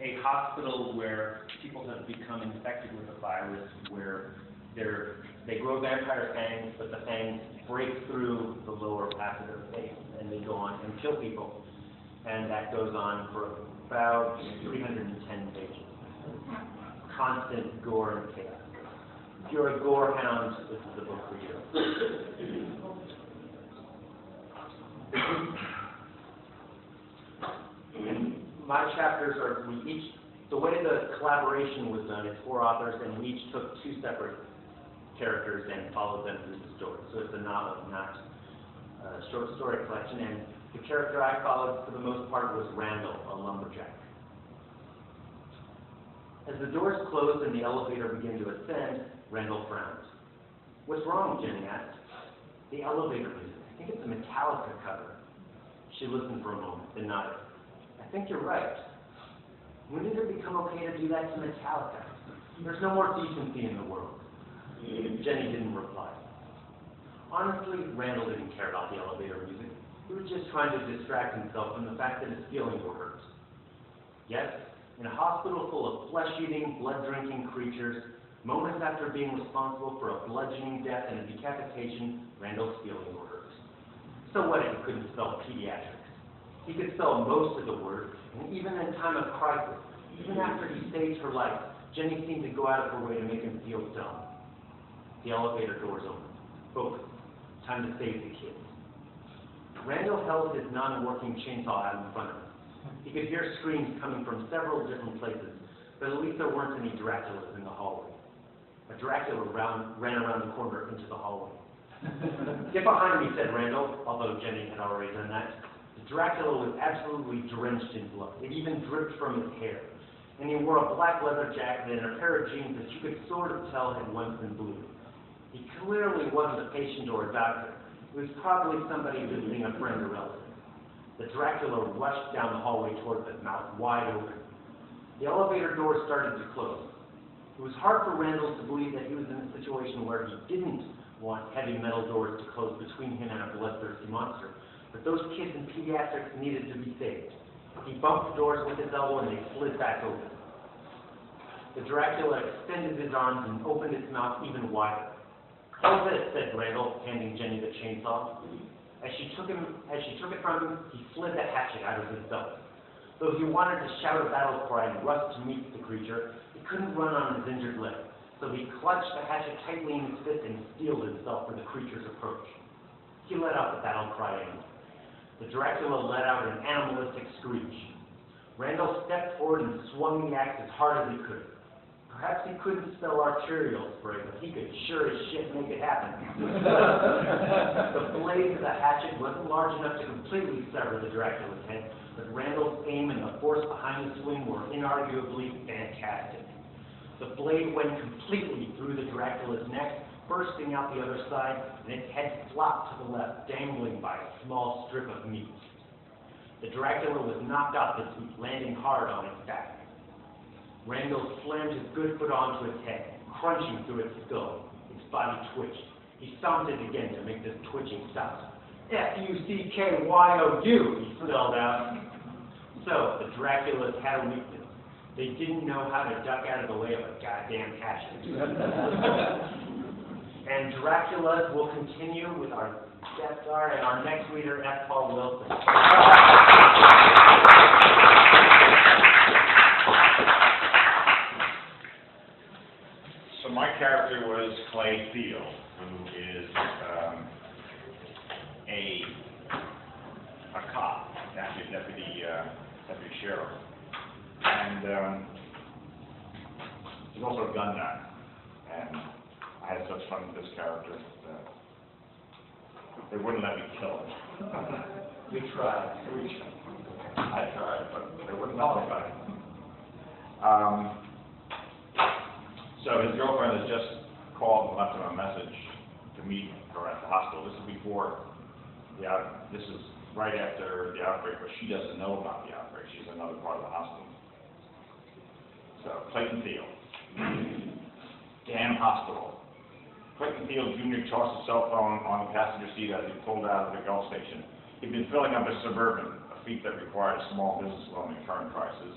a hospital where people have become infected with a virus, where they grow vampire fangs, but the fangs break through the lower half of their face, and they go on and kill people. And that goes on for about 310 pages. Constant gore and chaos. If you're a gore hound, this is the book for you. And my chapters are, the way the collaboration was done, it's 4 authors, and we each took 2 separate characters and followed them through the story. So it's a novel, not a short story collection. And the character I followed, for the most part, was Randall, a lumberjack. As the doors closed and the elevator began to ascend, Randall frowned. "What's wrong?" Jenny asked. "The elevator music. I think it's a Metallica cover." She listened for a moment, then nodded. "I think you're right. When did it become okay to do that to Metallica? There's no more decency in the world." Jenny didn't reply. Honestly, Randall didn't care about the elevator music. He was just trying to distract himself from the fact that his feelings were hurt. Yes, in a hospital full of flesh-eating, blood-drinking creatures, moments after being responsible for a bludgeoning death and a decapitation, Randall's feelings were hurt. So what if he couldn't spell pediatrics? He could spell most of the word, and even in time of crisis, even after he saved her life, Jenny seemed to go out of her way to make him feel dumb. The elevator doors opened. Focus. Time to save the kids. Randall held his non-working chainsaw out in front of him. He could hear screams coming from several different places, but at least there weren't any Draculas in the hallway. A Dracula ran around the corner into the hallway. "Get behind me," said Randall, although Jenny had already done that. The Dracula was absolutely drenched in blood. It even dripped from his hair. And he wore a black leather jacket and a pair of jeans that you could sort of tell had once been blue. He clearly wasn't a patient or a doctor. It was probably somebody visiting a friend or relative. The Dracula rushed down the hallway toward them, mouth wide open. The elevator doors started to close. It was hard for Randall to believe that he was in a situation where he didn't want heavy metal doors to close between him and a bloodthirsty monster, but those kids in pediatrics needed to be saved. He bumped the doors with his elbow and they slid back open. The Dracula extended his arms and opened its mouth even wider. "Hold this," said Randall, handing Jenny the chainsaw. As she took it from him, he slid the hatchet out of his belt. Though he wanted to shout a battle cry and rush to meet the creature, he couldn't run on his injured leg. So he clutched the hatchet tightly in his fist and steeled himself for the creature's approach. He let out the battle cry anyway. The Dracula let out an animalistic screech. Randall stepped forward and swung the axe as hard as he could. Perhaps he couldn't spell arterial spray, but he could sure as shit make it happen. The blade of the hatchet wasn't large enough to completely sever the Dracula's head, but Randall's aim and the force behind the swing were inarguably fantastic. The blade went completely through the Dracula's neck, bursting out the other side, and its head flopped to the left, dangling by a small strip of meat. The Dracula was knocked off its feet, landing hard on its back. Randall slammed his good foot onto its head, crunching through its skull. Its body twitched. He stomped it again to make this twitching stop. "F-U-C-K-Y-O-U," he spelled out. So, the Draculas had a weakness. They didn't know how to duck out of the way of a goddamn hatchet. And Draculas will continue with our guest star and our next reader, F. Paul Wilson. So my character was Clay Field, who is a cop, actually deputy sheriff, and he's also a gun nut. And I had such fun with this character that they wouldn't let me kill him. We tried. I tried, but they wouldn't let me. So his girlfriend has just called and left him a message to meet her at the hospital. This is before this is right after the outbreak, but she doesn't know about the outbreak. She's in another part of the hospital. So Clayton Field, damn hospital. Clayton Field Jr. tossed his cell phone on the passenger seat as he pulled out of the Gulf station. He'd been filling up his Suburban, a feat that required a small business loan in current crisis.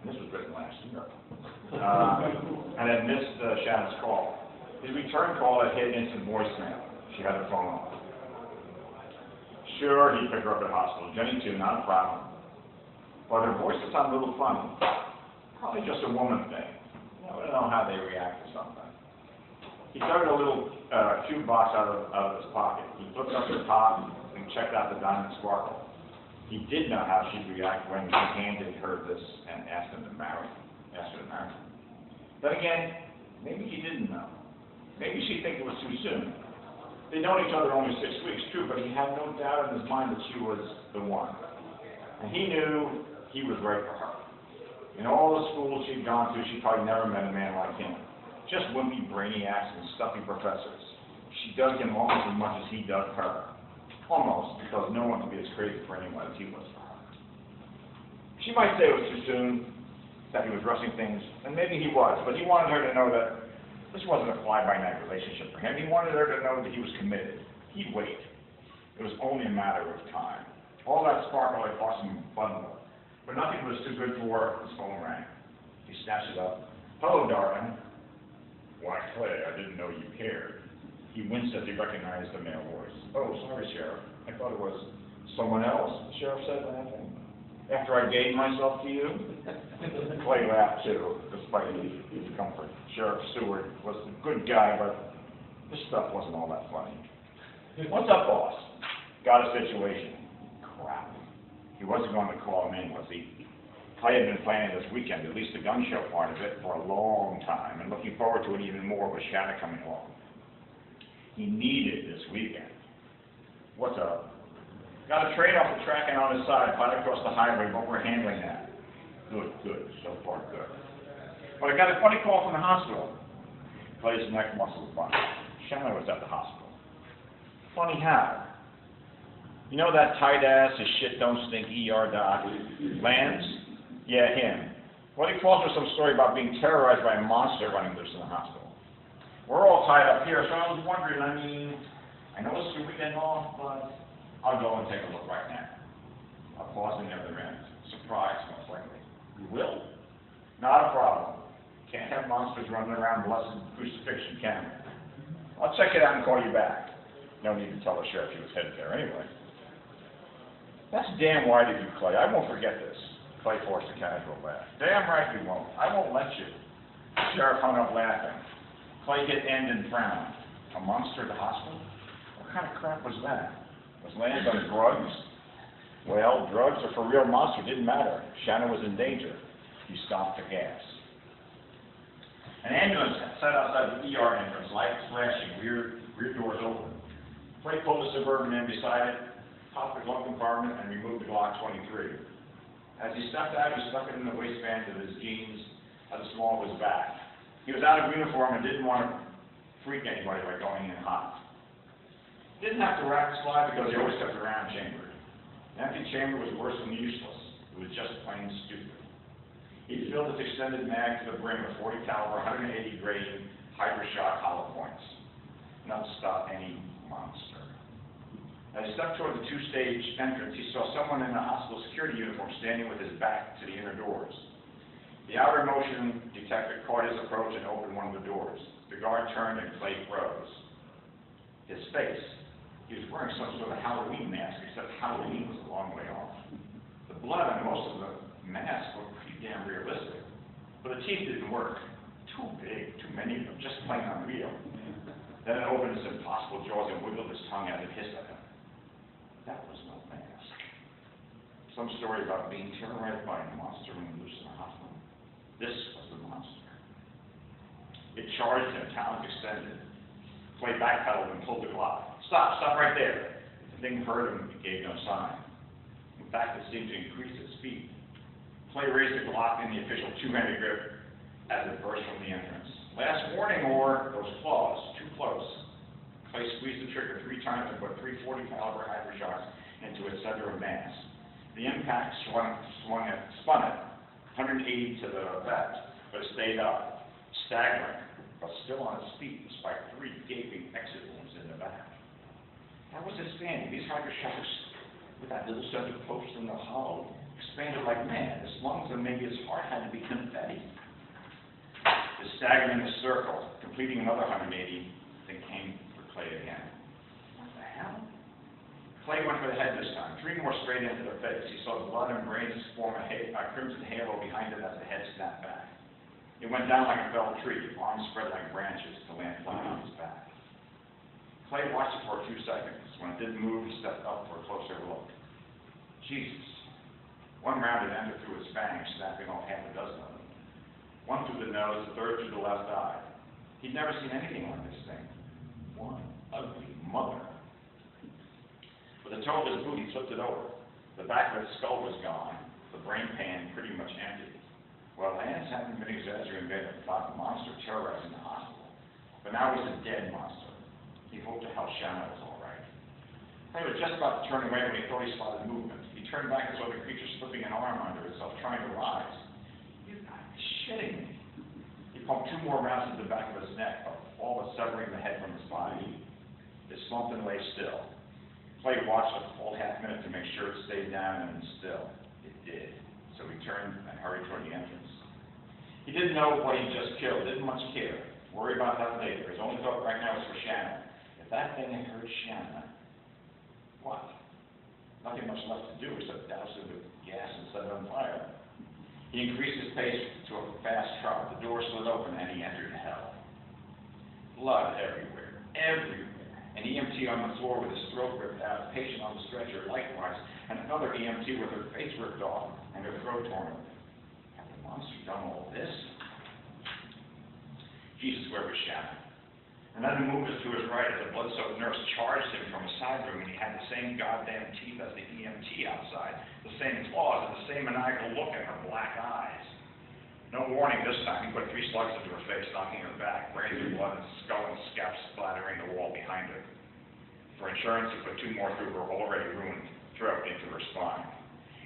And this was Jackson, and had missed Shannon's call. His return call had hit instant voicemail. She had her phone off. Sure, he'd pick her up at the hospital. Jenny too, not a problem. But her voice would sound a little funny. Probably just a woman thing. You never know how they react to something. He dug a little cube box out of his pocket. He flipped up the top and checked out the diamond sparkle. He did know how she'd react when he handed her this and asked her to marry him. Then again, maybe he didn't know. Maybe she'd think it was too soon. They'd known each other only 6 weeks, true, but he had no doubt in his mind that she was the one. And he knew he was right for her. In all the schools she'd gone to, she probably never met a man like him. Just wimpy brainiacs and stuffy professors. She dug him almost as much as he dug her. Almost, because no one could be as crazy for anyone as he was for her. She might say it was too soon, that he was rushing things, and maybe he was, but he wanted her to know that this wasn't a fly-by-night relationship for him. He wanted her to know that he was committed. He'd wait. It was only a matter of time. All that sparkle had cost him a bundle, but nothing was too good for her. His phone rang. He snatched it up. Hello, darling. Why, Clay, I didn't know you cared. He winced as he recognized the male voice. Oh, sorry, Sheriff. I thought it was someone else, the sheriff said, laughing. After I gave myself to you? Clay laughed, too, despite his comfort. Sheriff Seward was a good guy, but this stuff wasn't all that funny. What's up, boss? Got a situation. Crap. He wasn't going to call him in, was he? Clay had been planning this weekend, at least the gun show part of it, for a long time, and looking forward to it even more with Shannon coming along. He needed this weekend. What's up? Got a train off the track and on his side, right across the highway, but we're handling that. Good. So far, good. But I got a funny call from the hospital. Clay's neck muscle was funny. Shannon was at the hospital. Funny how? You know that tight-ass, his shit don't stink ER doc, Lance? Yeah, him. Well, he calls me some story about being terrorized by a monster running loose in the hospital. We're all tied up here, so I was wondering, I know it's your weekend off, but I'll go and take a look right now. I'll pause in the other end. Surprise, most likely. You will? Not a problem. Can't have monsters running around blessed crucifixion, can we? I'll check it out and call you back. No need to tell the sheriff he was headed there anyway. That's damn right of you, Clay. I won't forget this. Clay forced a casual laugh. Damn right you won't. I won't let you. The sheriff hung up laughing. Clay hit end and frowned. A monster at the hospital? What kind of crap was that? Was Lance on drugs? Well, drugs or for real monster didn't matter. Shannon was in danger. He stopped for gas. An ambulance sat outside the ER entrance, lights flashing, rear doors open. Clay pulled the Suburban in beside it, popped the glove compartment, and removed the Glock 23. As he stepped out, he stuck it in the waistband of his jeans at the small of his back. He was out of uniform and didn't want to freak anybody by going in hot. Didn't have to rack the slide because he always kept the round chambered. An empty chamber was worse than useless. It was just plain stupid. He filled its extended mag to the brim with 40 caliber, 180 grain Hypershock hollow points. Enough to stop any monster. As he stepped toward the two-stage entrance, he saw someone in a hospital security uniform standing with his back to the inner doors. The outer motion detector caught his approach and opened one of the doors. The guard turned and Clay froze. His face. He was wearing some sort of Halloween mask, except Halloween was a long way off. The blood on most of the mask looked pretty damn realistic. But the teeth didn't work. Too big, too many of them, just plain unreal. Then it opened its impossible jaws and wiggled its tongue as it hissed at him. That was no mask. Some story about being terrorized by a monster when loose in a hospital. This was the monster. It charged him, talons extended. Clay backpedaled and pulled the Glock. Stop right there. The thing heard him, but gave no sign. In fact, it seemed to increase its speed. Clay raised the Glock in the official two-handed grip as it burst from the entrance. Last warning, or those claws, too close. Clay squeezed the trigger 3 times and put 3 40 caliber Hypershocks into its center of mass. The impact spun it 180 to the left, but it stayed up, staggering, but still on its feet despite 3 gaping exit wounds in the back. How was it standing? These Hypershocks, with that little center post in the hollow, expanded like mad. His lungs and maybe his heart had to be confetti. He staggered in a circle, completing another 180, then came for Clay again. What the hell? Clay went for the head this time, 3 more straight into the face. He saw blood and brains form a crimson halo behind it as the head snapped back. It went down like a felled tree, arms spread like branches to land flat on his back. Clay watched it for a few seconds. When it didn't move, he stepped up for a closer look. Jesus. 1 rounded ender through his fangs, snapping off half a dozen of them. 1 through the nose, the 3rd through the left eye. He'd never seen anything like this thing. 1 ugly mother. With the toe of his boot, he flipped it over. The back of its skull was gone, the brain pan pretty much empty. Well, Lance hadn't been exaggerating about the monster terrorizing the hospital, but now he's a dead monster. He hoped to help Shanna was all right. He was just about to turn away when he thought he spotted movement. He turned back and saw the creature slipping an arm under itself, trying to rise. You've got to be shitting me. He pumped 2 more rounds into the back of his neck, all but severing the head from his body. It slumped and lay still. Clay watched it a full half minute to make sure it stayed down and still. It did. So he turned and hurried toward the entrance. He didn't know what he just killed, didn't much care. Worry about that later. His only thought right now was for Shanna. If that thing had hurt Shanna, what? Nothing much left to do except douse it with gas and set it on fire. He increased his pace to a fast trot. The door slid open and he entered hell. Blood everywhere, everywhere. An EMT on the floor with his throat ripped out, a patient on the stretcher likewise, and another EMT with her face ripped off and her throat torn open. Had the monster done all this? Jesus, where was Shanna? And then he moved us to his right as a blood-soaked nurse charged him from a side room, and he had the same goddamn teeth as the EMT outside, the same claws, and the same maniacal look in her black eyes. No warning this time. He put 3 slugs into her face, knocking her back, brains and blood and skull and scalp splattering the wall behind her. For insurance, he put 2 more through her already ruined throat into her spine.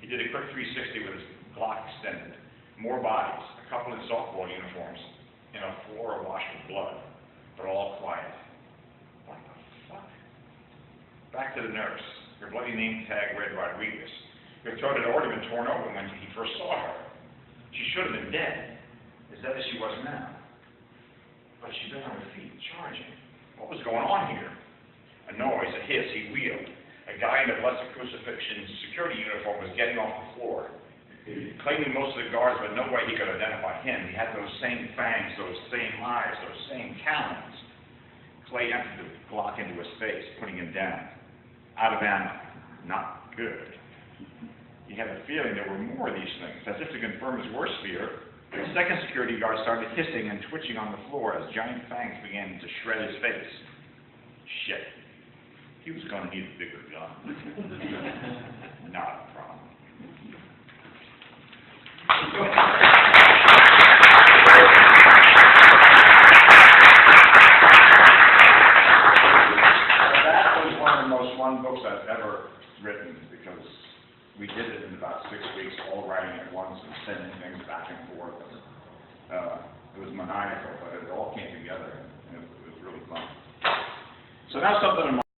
He did a quick 360 with his Glock extended. More bodies, a couple in softball uniforms, and a floor awash with blood, but all quiet. What the fuck? Back to the nurse. Her bloody name tag read Rodriguez. Her throat had already been torn open when he first saw her. She should have been dead, as dead as she was now. But she'd been on her feet, charging. What was going on here? A noise, a hiss, he wheeled. A guy in a blessed crucifixion security uniform was getting off the floor. Claiming most of the guards, but no way he could identify him. He had those same fangs, those same eyes, those same talons. Clay emptied the Glock into his face, putting him down. Out of ammo. Not good. He had a feeling there were more of these things. As if to confirm his worst fear, the second security guard started hissing and twitching on the floor as giant fangs began to shred his face. Shit. He was going to need a bigger gun. Not a problem. That was one of the most fun books I've ever written, because we did it in about 6 weeks, all writing at once and sending things back and forth. It was maniacal, but it all came together, and it was really fun. So now something